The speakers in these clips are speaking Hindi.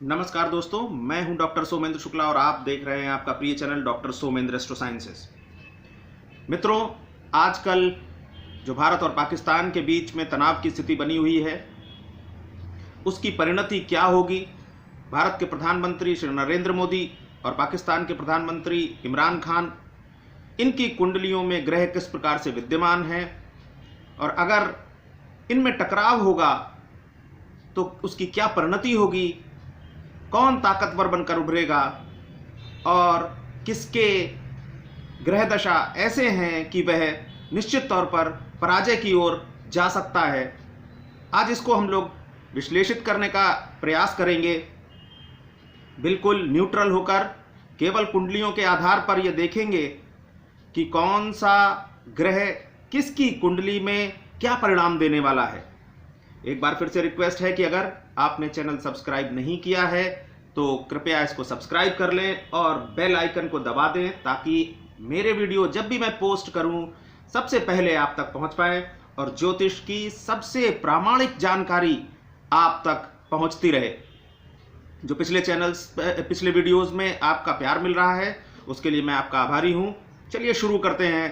नमस्कार दोस्तों, मैं हूं डॉक्टर सोमेंद्र शुक्ला और आप देख रहे हैं आपका प्रिय channel doctor Somendra astro sciences. मित्रों, आजकल जो भारत और पाकिस्तान के बीच में तनाव की स्थिति बनी हुई है, उसकी परिणति क्या होगी? भारत के प्रधानमंत्री श्री नरेंद्र मोदी और पाकिस्तान के प्रधानमंत्री इमरान खान, इनकी कुंडलियों में ग्रह किस प्रकार से विद्यमान हैं और अगर इनमें टकराव होगा तो उसकी क्या परिणति होगी? कौन ताकतवर बनकर उभरेगा और किसके ग्रह दशा ऐसे हैं कि वह निश्चित तौर पर पराजय की ओर जा सकता है। आज इसको हम लोग विश्लेषित करने का प्रयास करेंगे, बिल्कुल न्यूट्रल होकर। केवल कुंडलियों के आधार पर यह देखेंगे कि कौन सा ग्रह किसकी कुंडली में क्या परिणाम देने वाला है। एक बार फिर से रिक्वेस्ट है कि अगर आपने चैनल सब्सक्राइब नहीं किया है तो कृपया इसको सब्सक्राइब कर लें और बेल आइकन को दबा दें ताकि मेरे वीडियो जब भी मैं पोस्ट करूं सबसे पहले आप तक पहुंच पाए और ज्योतिष की सबसे प्रामाणिक जानकारी आप तक पहुंचती रहे। जो पिछले वीडियोस में आपका प्यार मिल रहा है उसके लिए मैं आपका आभारी हूं। चलिए शुरू करते हैं।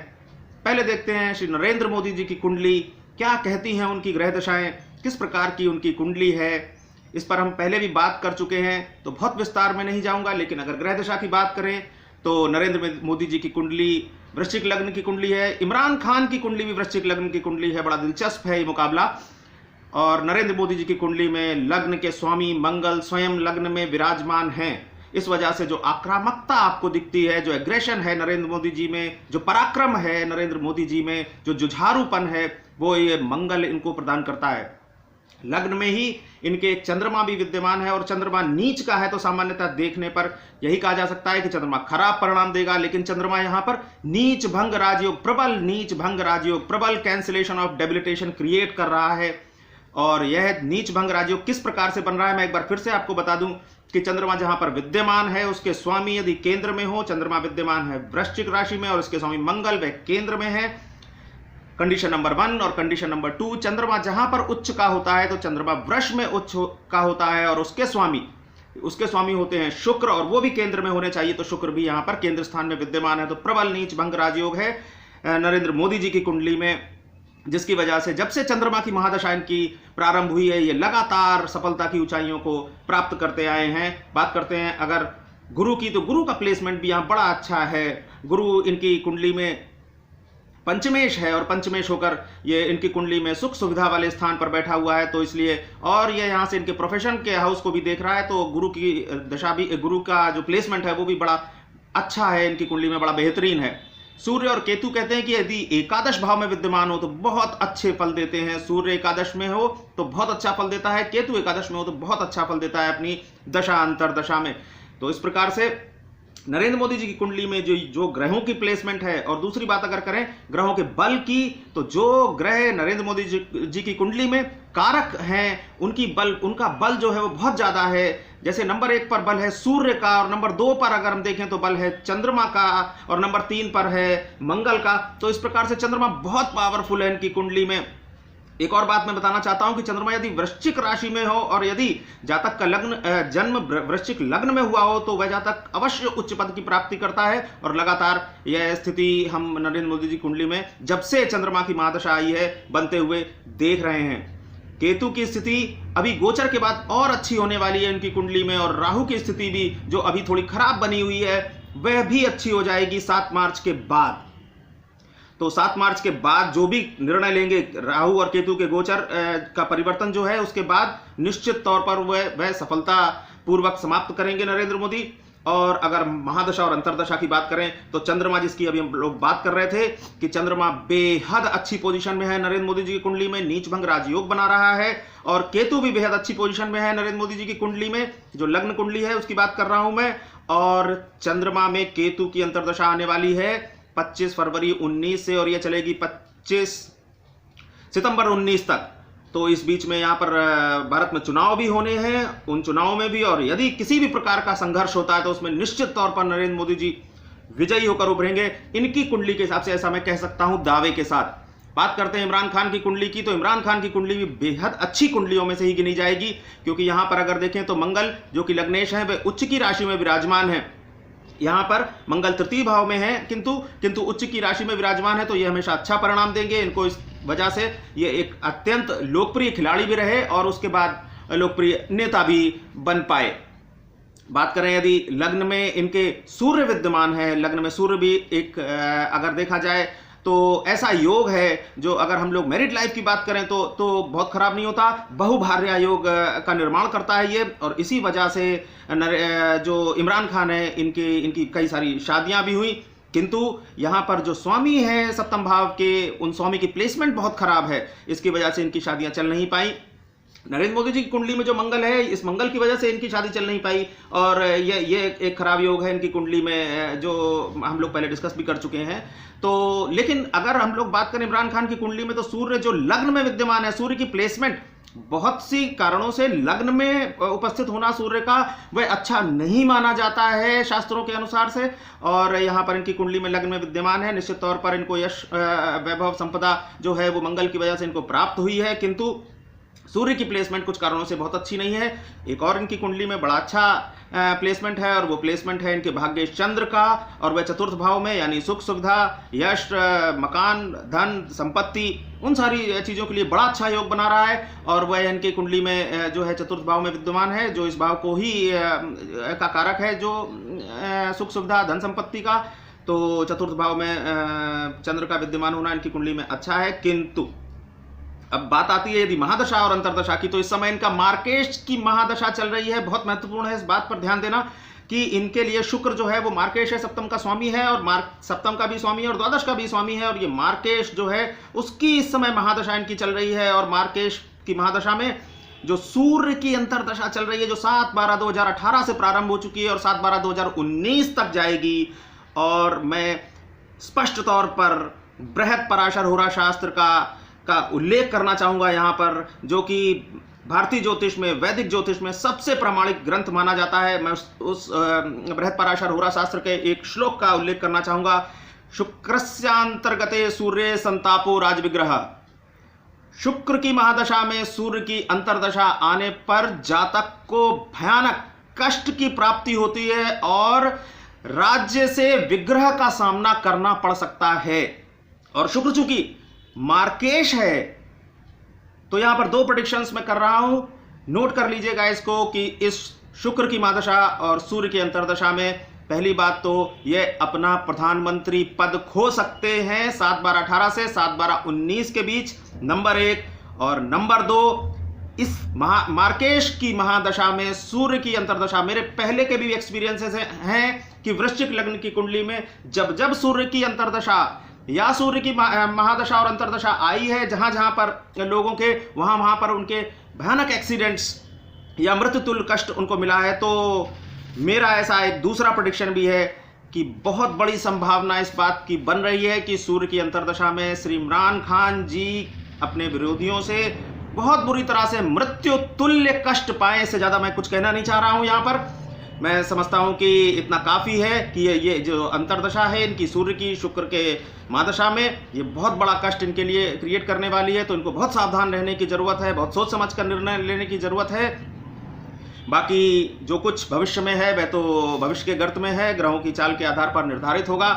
पहले देखते हैं श्री नरेंद्र मोदी जी की कुंडली क्या कहती हैं, उनकी ग्रह दशाएं किस प्रकार की उनकी कुंडली है। इस पर हम पहले भी बात कर चुके हैं तो बहुत विस्तार में नहीं जाऊंगा, लेकिन अगर ग्रह दशा की बात करें तो नरेंद्र मोदी जी की कुंडली वृश्चिक लग्न की कुंडली है। इमरान खान की कुंडली भी वृश्चिक लग्न की कुंडली है। बड़ा दिलचस्प है ये मुकाबला। और नरेंद्र मोदी जी की कुंडली में लग्न के स्वामी मंगल स्वयं लग्न में विराजमान हैं। इस वजह से जो आक्रामकता आपको दिखती है, जो एग्रेशन है नरेंद्र मोदी जी में, जो पराक्रम है नरेंद्र मोदी जी में, जो जुझारूपन है, वो ये मंगल इनको प्रदान करता है। लग्न में ही इनके चंद्रमा भी विद्यमान है और चंद्रमा नीच का है तो सामान्यतः देखने पर यही कहा जा सकता है कि चंद्रमा खराब परिणाम देगा, लेकिन चंद्रमा यहां पर नीच भंग राजयोग, प्रबल नीच भंग राजयोग, प्रबल कैंसिलेशन ऑफ डेबिलिटेशन क्रिएट कर रहा है। और यह नीच भंग राजयोग किस प्रकार से बन रहा है मैं एक बार फिर से आपको बता दूं कि चंद्रमा जहां पर विद्यमान है उसके स्वामी यदि केंद्र में हो, चंद्रमा विद्यमान है वृश्चिक राशि में और इसके स्वामी मंगल वह केंद्र में है, कंडीशन नंबर 1। और कंडीशन नंबर 2, चंद्रमा जहां पर उच्च का होता है तो चंद्रमा वृष में उच्च का होता है और उसके स्वामी होते हैं शुक्र और वो भी केंद्र में होने चाहिए, तो शुक्र भी यहां पर केंद्र स्थान में विद्यमान है। तो प्रबल नीच भंग राजयोग है नरेंद्र मोदी जी की कुंडली में, जिसकी वजह से जब से चंद्रमा की महादशा इनकी प्रारंभ हुई है ये लगातार सफलता की ऊंचाइयों को प्राप्त करते आए हैं। बात करते हैं अगर गुरु की, तो गुरु का प्लेसमेंट भी यहां बड़ा अच्छा है। गुरु इनकी कुंडली में पंचमेश है और पंचमेश होकर ये इनकी कुंडली में सुख सुविधा वाले स्थान पर बैठा हुआ है, तो इसलिए और ये यहाँ से इनके प्रोफेशन के हाउस को भी देख रहा है, तो गुरु की दशा भी, गुरु का जो प्लेसमेंट है वो भी बड़ा अच्छा है इनकी कुंडली में, बड़ा बेहतरीन है। सूर्य और केतु कहते हैं कि यदि एकादश भाव में विद्यमान हो तो बहुत अच्छे फल देते हैं। सूर्य एकादश में हो तो बहुत अच्छा फल देता है, केतु एकादश में हो तो बहुत अच्छा फल देता है अपनी दशा अंतरदशा में। तो इस प्रकार से नरेंद्र मोदी जी की कुंडली में जो ग्रहों की प्लेसमेंट है, और दूसरी बात अगर करें ग्रहों के बल की, तो जो ग्रह नरेंद्र मोदी जी की कुंडली में कारक हैं उनका बल जो है वो बहुत ज्यादा है। जैसे नंबर 1 पर बल है सूर्य का और नंबर 2 पर अगर हम देखें तो बल है चंद्रमा का और नंबर 3 पर है मंगल का। तो इस प्रकार से चंद्रमा बहुत पावरफुल है इनकी कुंडली में। एक और बात मैं बताना चाहता हूं कि चंद्रमा यदि वृश्चिक राशि में हो और यदि जातक का जन्म वृश्चिक लग्न में हुआ हो तो वह जातक अवश्य उच्च पद की प्राप्ति करता है। और लगातार यह स्थिति हम नरेंद्र मोदी जी कुंडली में जब से चंद्रमा की महादशा आई है बनते हुए देख रहे हैं। केतु की स्थिति अभी गोचर के बाद और अच्छी होने वाली है इनकी कुंडली में, और राहु की स्थिति भी जो अभी थोड़ी खराब बनी हुई है वह भी अच्छी हो जाएगी 7 मार्च के बाद। तो 7 मार्च के बाद जो भी निर्णय लेंगे राहु और केतु के गोचर का परिवर्तन जो है उसके बाद निश्चित तौर पर वह सफलता पूर्वक समाप्त करेंगे नरेंद्र मोदी। और अगर महादशा और अंतरदशा की बात करें तो चंद्रमा, जिसकी अभी हम लोग बात कर रहे थे कि चंद्रमा बेहद अच्छी पोजीशन में है नरेंद्र मोदी जी की कुंडली में, नीच भंग राजयोग बना रहा है। और केतु भी बेहद अच्छी पोजीशन में है नरेंद्र मोदी जी की कुंडली में, जो लग्न कुंडली है उसकी बात कर रहा हूं मैं। और चंद्रमा में केतु की अंतरदशा आने वाली है 25 फरवरी 19 से और यह चलेगी 25 सितंबर 19 तक। तो इस बीच में यहाँ पर भारत में चुनाव भी होने हैं, उन चुनावों में भी और यदि किसी भी प्रकार का संघर्ष होता है तो उसमें निश्चित तौर पर नरेंद्र मोदी जी विजयी होकर उभरेंगे इनकी कुंडली के हिसाब से, ऐसा मैं कह सकता हूं दावे के साथ। बात करते हैं इमरान खान की कुंडली की, तो इमरान खान की कुंडली भी बेहद अच्छी कुंडलियों में से ही गिनी जाएगी, क्योंकि यहां पर अगर देखें तो मंगल जो कि लग्नेश है वह उच्च की राशि में विराजमान है। यहाँ पर मंगल तृतीय भाव में है, किंतु उच्च की राशि में विराजमान है, तो ये हमेशा अच्छा परिणाम देंगे इनको। इस वजह से ये एक अत्यंत लोकप्रिय खिलाड़ी भी रहे और उसके बाद लोकप्रिय नेता भी बन पाए। बात करें यदि लग्न में इनके सूर्य विद्यमान है, लग्न में सूर्य भी एक अगर देखा जाए तो ऐसा योग है जो अगर हम लोग मैरिड लाइफ की बात करें तो बहुत खराब नहीं होता, बहुभार्या योग का निर्माण करता है ये। और इसी वजह से जो इमरान खान है इनकी कई सारी शादियां भी हुई, किंतु यहाँ पर जो स्वामी है सप्तम भाव के, उन स्वामी की प्लेसमेंट बहुत खराब है, इसकी वजह से इनकी शादियां चल नहीं पाई। नरेंद्र मोदी जी की कुंडली में जो मंगल है, इस मंगल की वजह से इनकी शादी चल नहीं पाई, और ये एक खराब योग है इनकी कुंडली में, जो हम लोग पहले डिस्कस भी कर चुके हैं। तो लेकिन अगर हम लोग बात करें इमरान खान की कुंडली में, तो सूर्य जो लग्न में विद्यमान है, सूर्य की प्लेसमेंट बहुत सी कारणों से लग्न में उपस्थित होना सूर्य का वह अच्छा नहीं माना जाता है शास्त्रों के अनुसार से। और यहाँ पर इनकी कुंडली में लग्न में विद्यमान है, निश्चित तौर पर इनको यश वैभव संपदा जो है वो मंगल की वजह से इनको प्राप्त हुई है, किंतु सूर्य की प्लेसमेंट कुछ कारणों से बहुत अच्छी नहीं है। एक और इनकी कुंडली में बड़ा अच्छा प्लेसमेंट है, और वो प्लेसमेंट है इनके भाग्य चंद्र का, और वह चतुर्थ भाव में, यानी सुख सुविधा, यश, मकान, धन, संपत्ति, उन सारी चीज़ों के लिए बड़ा अच्छा योग बना रहा है। और वह इनकी कुंडली में जो है चतुर्थ भाव में विद्यमान है, जो इस भाव को ही का कारक है, जो सुख सुविधा, धन संपत्ति का। तो चतुर्थ भाव में चंद्र का विद्यमान होना इनकी कुंडली में अच्छा है। किंतु अब बात आती है यदि महादशा और अंतरदशा की, तो इस समय इनका मार्केश की महादशा चल रही है। बहुत महत्वपूर्ण है इस बात पर ध्यान देना कि इनके लिए शुक्र जो है वो मार्केश है, सप्तम का स्वामी है, और सप्तम का भी स्वामी है और द्वादश का भी स्वामी है, और ये मार्केश जो है उसकी इस समय महादशा इनकी चल रही है। और मार्केश की महादशा में जो सूर्य की अंतरदशा चल रही है, जो 7/12/2018 से प्रारंभ हो चुकी है और 7/12/2019 तक जाएगी। और मैं स्पष्ट तौर पर बृहद पराशर होरा शास्त्र का उल्लेख करना चाहूंगा यहाँ पर, जो कि भारतीय ज्योतिष में, वैदिक ज्योतिष में सबसे प्रामाणिक ग्रंथ माना जाता है। मैं उस बृहद पराशर होरा शास्त्र के एक श्लोक का उल्लेख करना चाहूंगा। शुक्रस्यांतर्गते सूर्य संतापो राजविग्रह। शुक्र की महादशा में सूर्य की अंतरदशा आने पर जातक को भयानक कष्ट की प्राप्ति होती है और राज्य से विग्रह का सामना करना पड़ सकता है। और शुक्र चूंकि मार्केश है, तो यहां पर दो प्रेडिक्शंस मैं कर रहा हूं, नोट कर लीजिएगा इसको, कि इस शुक्र की महादशा और सूर्य की अंतरदशा में पहली बात तो ये अपना प्रधानमंत्री पद खो सकते हैं 7/12/18 से 7/12/19 के बीच, नंबर 1। और नंबर 2, इस मार्केश की महादशा में सूर्य की अंतरदशा, मेरे पहले के भी एक्सपीरियंसेस हैं कि वृश्चिक लग्न की कुंडली में जब सूर्य की अंतरदशा या सूर्य की महादशा और अंतरदशा आई है, जहां पर लोगों के वहां पर उनके भयानक एक्सीडेंट्स या मृत्युतुल्य कष्ट उनको मिला है। तो मेरा ऐसा एक दूसरा प्रेडिक्शन भी है कि बहुत बड़ी संभावना इस बात की बन रही है कि सूर्य की अंतरदशा में श्री इमरान खान जी अपने विरोधियों से बहुत बुरी तरह से मृत्यु तुल्य कष्ट पाए। इससे ज़्यादा मैं कुछ कहना नहीं चाह रहा हूँ यहाँ पर। मैं समझता हूँ कि इतना काफ़ी है कि ये जो अंतरदशा है इनकी सूर्य की शुक्र के महादशा में, ये बहुत बड़ा कष्ट इनके लिए क्रिएट करने वाली है। तो इनको बहुत सावधान रहने की ज़रूरत है, बहुत सोच समझ कर निर्णय लेने की ज़रूरत है। बाकी जो कुछ भविष्य में है वह तो भविष्य के गर्त में है, ग्रहों की चाल के आधार पर निर्धारित होगा।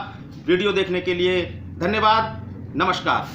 वीडियो देखने के लिए धन्यवाद, नमस्कार।